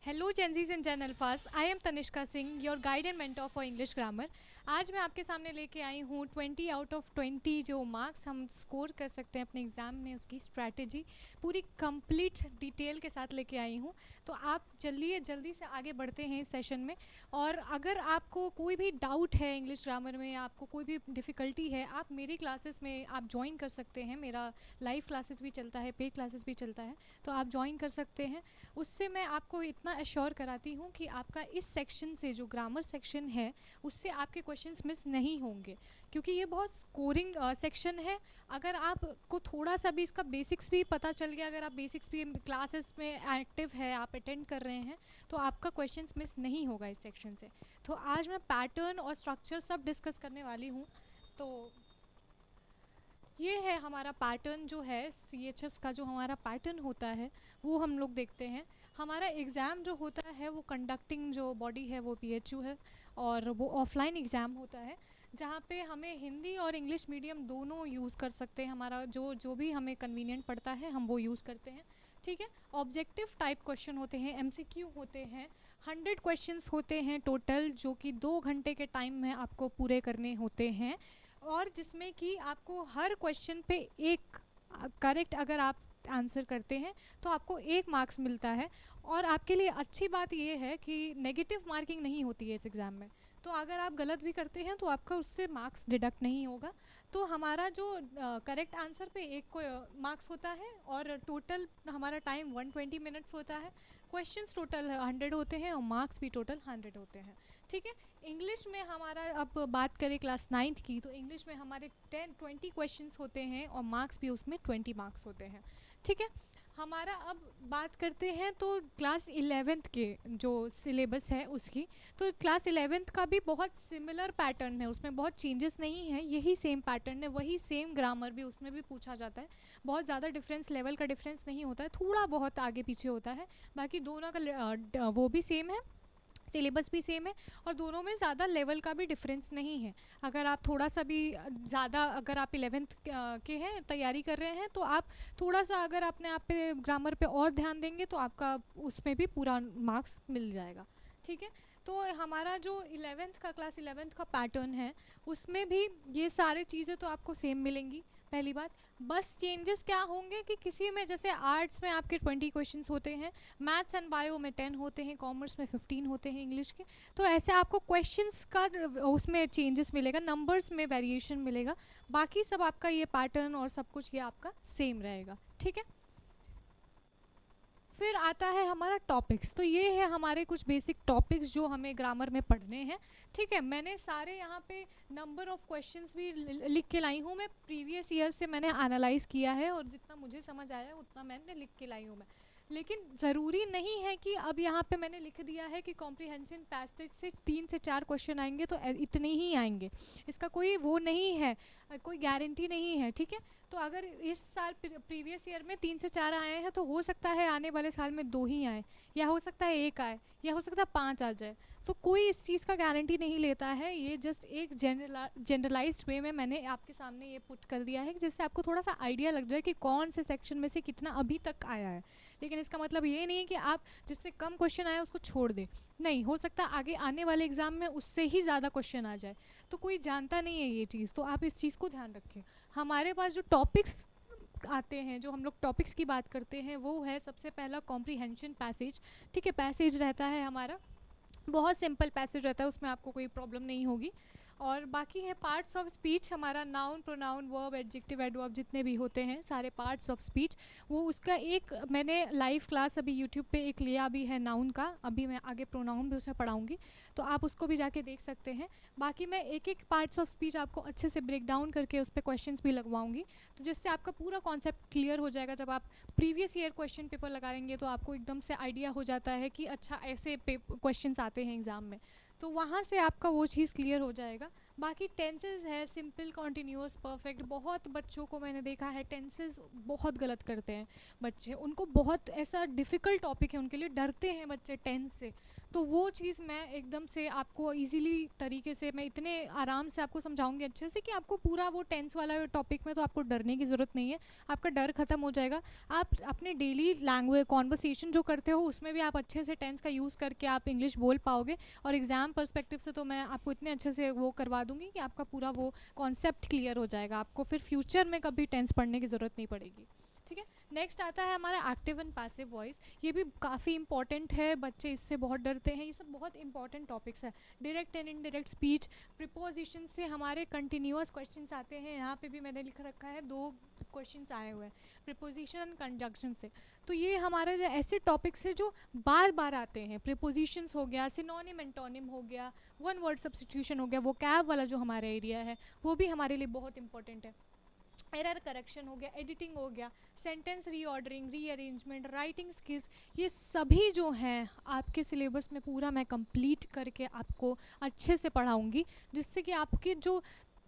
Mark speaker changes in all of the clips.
Speaker 1: Hello Gen Zs and journal pass. I am Tanishka Singh, your guide and mentor for English grammar. आज मैं आपके सामने लेके आई हूँ 20 आउट ऑफ 20 जो मार्क्स हम स्कोर कर सकते हैं अपने एग्ज़ाम में, उसकी स्ट्रैटेजी पूरी कंप्लीट डिटेल के साथ लेके आई हूँ। तो आप जल्दी से आगे बढ़ते हैं इस सेशन में। और अगर आपको कोई भी डाउट है इंग्लिश ग्रामर में, आपको कोई भी डिफ़िकल्टी है, आप मेरी क्लासेस में आप ज्वाइन कर सकते हैं। मेरा लाइव क्लासेस भी चलता है, पेड क्लासेस भी चलता है, तो आप ज्वाइन कर सकते हैं। उससे मैं आपको इतना एश्योर कराती हूँ कि आपका इस सेक्शन से, जो ग्रामर सेक्शन है, उससे आपके क्वेश्चंस मिस नहीं होंगे, क्योंकि ये बहुत स्कोरिंग सेक्शन है। अगर आपको थोड़ा सा भी इसका बेसिक्स भी पता चल गया, अगर आप बेसिक्स भी क्लासेस में एक्टिव है, आप अटेंड कर रहे हैं, तो आपका क्वेश्चंस मिस नहीं होगा इस सेक्शन से। तो आज मैं पैटर्न और स्ट्रक्चर सब डिस्कस करने वाली हूँ। तो ये है हमारा पैटर्न जो है CHS का, जो हमारा पैटर्न होता है वो हम लोग देखते हैं। हमारा एग्ज़ाम जो होता है वो कंडक्टिंग जो बॉडी है वो PHU है, और वो ऑफलाइन एग्ज़ाम होता है, जहाँ पे हमें हिंदी और इंग्लिश मीडियम दोनों यूज़ कर सकते हैं। हमारा जो जो भी हमें कन्वीनियंट पड़ता है हम वो यूज़ करते हैं। ठीक है। ऑब्जेक्टिव टाइप क्वेश्चन होते हैं, MCQ होते हैं। 100 क्वेश्चंस होते हैं टोटल, जो कि 2 घंटे के टाइम में आपको पूरे करने होते हैं, और जिसमें कि आपको हर क्वेश्चन पे एक करेक्ट अगर आप आंसर करते हैं तो आपको 1 मार्क्स मिलता है। और आपके लिए अच्छी बात ये है कि नेगेटिव मार्किंग नहीं होती है इस एग्ज़ाम में। तो अगर आप गलत भी करते हैं तो आपका उससे मार्क्स डिडक्ट नहीं होगा। तो हमारा जो करेक्ट आंसर पे 1 मार्क्स होता है, और टोटल हमारा टाइम 120 मिनट्स होता है। क्वेश्चंस टोटल 100 होते हैं और मार्क्स भी टोटल 100 होते हैं। ठीक है। इंग्लिश में हमारा, अब बात करें क्लास 9th की, तो इंग्लिश में हमारे 20 क्वेश्चंस होते हैं और मार्क्स भी उसमें 20 मार्क्स होते हैं। ठीक है। हमारा अब बात करते हैं तो क्लास 11th के जो सिलेबस है उसकी। तो क्लास 11th का भी बहुत सिमिलर पैटर्न है, उसमें बहुत चेंजेस नहीं है, यही सेम पैटर्न है, वही सेम ग्रामर भी उसमें भी पूछा जाता है। बहुत ज़्यादा डिफरेंस, लेवल का डिफरेंस नहीं होता है, थोड़ा बहुत आगे पीछे होता है। बाकी दोनों का वो भी सेम है, सिलेबस भी सेम है, और दोनों में ज़्यादा लेवल का भी डिफरेंस नहीं है। अगर आप थोड़ा सा भी ज़्यादा, अगर आप 11th के हैं, तैयारी कर रहे हैं, तो आप थोड़ा सा अगर अपने आप पे ग्रामर पे और ध्यान देंगे तो आपका उसमें भी पूरा मार्क्स मिल जाएगा। ठीक है। तो हमारा जो 11th का, क्लास 11th का पैटर्न है, उसमें भी ये सारी चीज़ें तो आपको सेम मिलेंगी। पहली बात, बस चेंजेस क्या होंगे कि किसी में, जैसे आर्ट्स में आपके 20 क्वेश्चंस होते हैं, मैथ्स एंड बायो में 10 होते हैं, कॉमर्स में 15 होते हैं इंग्लिश के। तो ऐसे आपको क्वेश्चंस का उसमें चेंजेस मिलेगा, नंबर्स में वेरिएशन मिलेगा। बाकी सब आपका ये पैटर्न और सब कुछ ये आपका सेम रहेगा। ठीक है। फिर आता है हमारा टॉपिक्स। तो ये है हमारे कुछ बेसिक टॉपिक्स जो हमें ग्रामर में पढ़ने हैं। ठीक है। मैंने सारे यहाँ पे नंबर ऑफ़ क्वेश्चंस भी लिख के लाई हूँ। मैं प्रीवियस ईयर से मैंने एनालाइज़ किया है, और जितना मुझे समझ आया उतना मैंने लिख के लाई हूँ मैं। लेकिन ज़रूरी नहीं है कि अब यहाँ पे मैंने लिख दिया है कि कॉम्प्रिहेंशन पैसेज से 3 से 4 क्वेश्चन आएंगे तो इतने ही आएंगे, इसका कोई वो नहीं है, कोई गारंटी नहीं है। ठीक है। तो अगर इस साल प्रीवियस ईयर में 3 से 4 आए हैं, तो हो सकता है आने वाले साल में 2 ही आए, या हो सकता है 1 आए, या हो सकता है 5 आ जाए। तो कोई इस चीज़ का गारंटी नहीं लेता है। ये जस्ट एक जनरलाइज्ड वे में मैंने आपके सामने ये पुट कर दिया है, जिससे आपको थोड़ा सा आइडिया लग जाए कि कौन से सेक्शन में से कितना अभी तक आया है। लेकिन इसका मतलब ये नहीं है कि आप जिससे कम क्वेश्चन आया उसको छोड़ दें। नहीं, हो सकता है आगे आने वाले एग्ज़ाम में उससे ही ज़्यादा क्वेश्चन आ जाए। तो कोई जानता नहीं है ये चीज़, तो आप इस चीज़ को ध्यान रखें। हमारे पास जो टॉपिक्स आते हैं, जो हम लोग टॉपिक्स की बात करते हैं, वो है सबसे पहला कॉम्प्रिहेंशन पैसेज। ठीक है। पैसेज रहता है हमारा, बहुत सिंपल पैसेज रहता है, उसमें आपको कोई प्रॉब्लम नहीं होगी। और बाकी है पार्ट्स ऑफ स्पीच, हमारा noun, pronoun, verb, adjective, adverb जितने भी होते हैं सारे पार्ट्स ऑफ स्पीच। वो उसका एक मैंने लाइव क्लास अभी यूट्यूब पे एक लिया भी है नाउन का, अभी मैं आगे प्रोनाउन भी उसमें पढ़ाऊँगी, तो आप उसको भी जाके देख सकते हैं। बाकी मैं एक एक पार्ट्स ऑफ स्पीच आपको अच्छे से ब्रेक डाउन करके उस पर क्वेश्चंस भी लगवाऊंगी, तो जिससे आपका पूरा कॉन्सेप्ट क्लियर हो जाएगा। जब आप प्रीवियस ईयर क्वेश्चन पेपर लगाएंगे तो आपको एकदम से आइडिया हो जाता है कि अच्छा ऐसे क्वेश्चंस आते हैं एग्ज़ाम में, तो वहाँ से आपका वो चीज़ क्लियर हो जाएगा। बाकी टेंसेस है सिंपल, कॉन्टिन्यूअस, परफेक्ट। बहुत बच्चों को मैंने देखा है टेंसेस बहुत गलत करते हैं बच्चे, उनको बहुत ऐसा डिफ़िकल्ट टॉपिक है उनके लिए, डरते हैं बच्चे टेंस से। तो वो चीज़ मैं एकदम से आपको इजीली तरीके से, मैं इतने आराम से आपको समझाऊंगी अच्छे से कि आपको पूरा वो टेंस वाला टॉपिक में तो आपको डरने की ज़रूरत नहीं है, आपका डर ख़त्म हो जाएगा। आप अपने डेली लैंग्वेज कॉन्वर्सेशन जो करते हो उसमें भी आप अच्छे से टेंस का यूज़ करके आप इंग्लिश बोल पाओगे। और एग्ज़ाम पर्सपेक्टिव से तो मैं आपको इतने अच्छे से वो करवा दूंगी कि आपका पूरा वो कॉन्सेप्ट क्लियर हो जाएगा, आपको फिर फ्यूचर में कभी टेंस पढ़ने की ज़रूरत नहीं पड़ेगी। ठीक है। नेक्स्ट आता है हमारा एक्टिव एंड पैसिव वॉइस। ये भी काफ़ी इंपॉर्टेंट है, बच्चे इससे बहुत डरते हैं, ये सब बहुत इंपॉर्टेंट टॉपिक्स है। Direct and indirect speech, preposition से हमारे कंटिन्यूअस क्वेश्चंस आते हैं, यहाँ पे भी मैंने लिख रखा है 2 क्वेश्चंस आए हुए हैं प्रिपोजिशन एंड कंजंक्शन से। तो ये हमारे जो ऐसे टॉपिक्स हैं जो बार बार आते हैं, प्रिपोजिशंस हो गया, सिनोनिम एंटोनिम हो गया, वन वर्ड सब्स्टिट्यूशन हो गया, वो कैब वाला जो हमारा एरिया है वो भी हमारे लिए बहुत इंपॉर्टेंट है। एरर करेक्शन हो गया, एडिटिंग हो गया, sentence reordering, rearrangement, writing skills, ये सभी जो हैं आपके सिलेबस में पूरा मैं कंप्लीट करके आपको अच्छे से पढ़ाऊंगी, जिससे कि आपके जो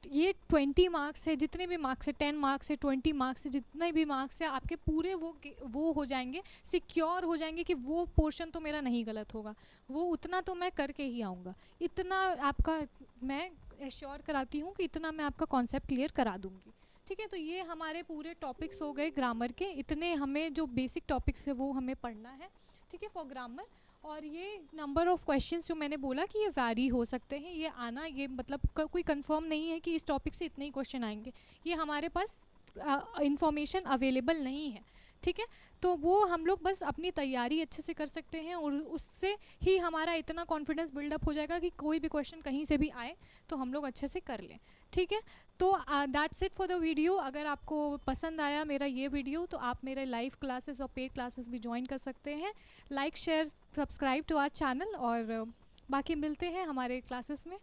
Speaker 1: ये 20 मार्क्स है, जितने भी मार्क्स है, 10 मार्क्स है, 20 मार्क्स है, जितने भी मार्क्स है आपके पूरे वो हो जाएंगे, सिक्योर हो जाएंगे कि वो पोर्शन तो मेरा नहीं गलत होगा, वो उतना तो मैं करके ही आऊँगा। इतना आपका मैं एश्योर कराती हूँ कि इतना मैं आपका कॉन्सेप्ट क्लियर करा दूँगी। ठीक है। तो ये हमारे पूरे टॉपिक्स हो गए ग्रामर के, इतने हमें जो बेसिक टॉपिक्स है वो हमें पढ़ना है। ठीक है, फॉर ग्रामर। और ये नंबर ऑफ़ क्वेश्चंस जो मैंने बोला कि ये वैरी हो सकते हैं, ये आना, ये मतलब कोई कंफर्म नहीं है कि इस टॉपिक से इतने ही क्वेश्चन आएंगे, ये हमारे पास इंफॉर्मेशन अवेलेबल नहीं है। ठीक है। तो वो हम लोग बस अपनी तैयारी अच्छे से कर सकते हैं और उससे ही हमारा इतना कॉन्फिडेंस बिल्डअप हो जाएगा कि कोई भी क्वेश्चन कहीं से भी आए तो हम लोग अच्छे से कर लें। ठीक है। तो that's it for the video. अगर आपको पसंद आया मेरा ये वीडियो तो आप मेरे लाइव क्लासेस और पेड क्लासेस भी ज्वाइन कर सकते हैं। Like share subscribe to our channel, और बाकी मिलते हैं हमारे क्लासेस में।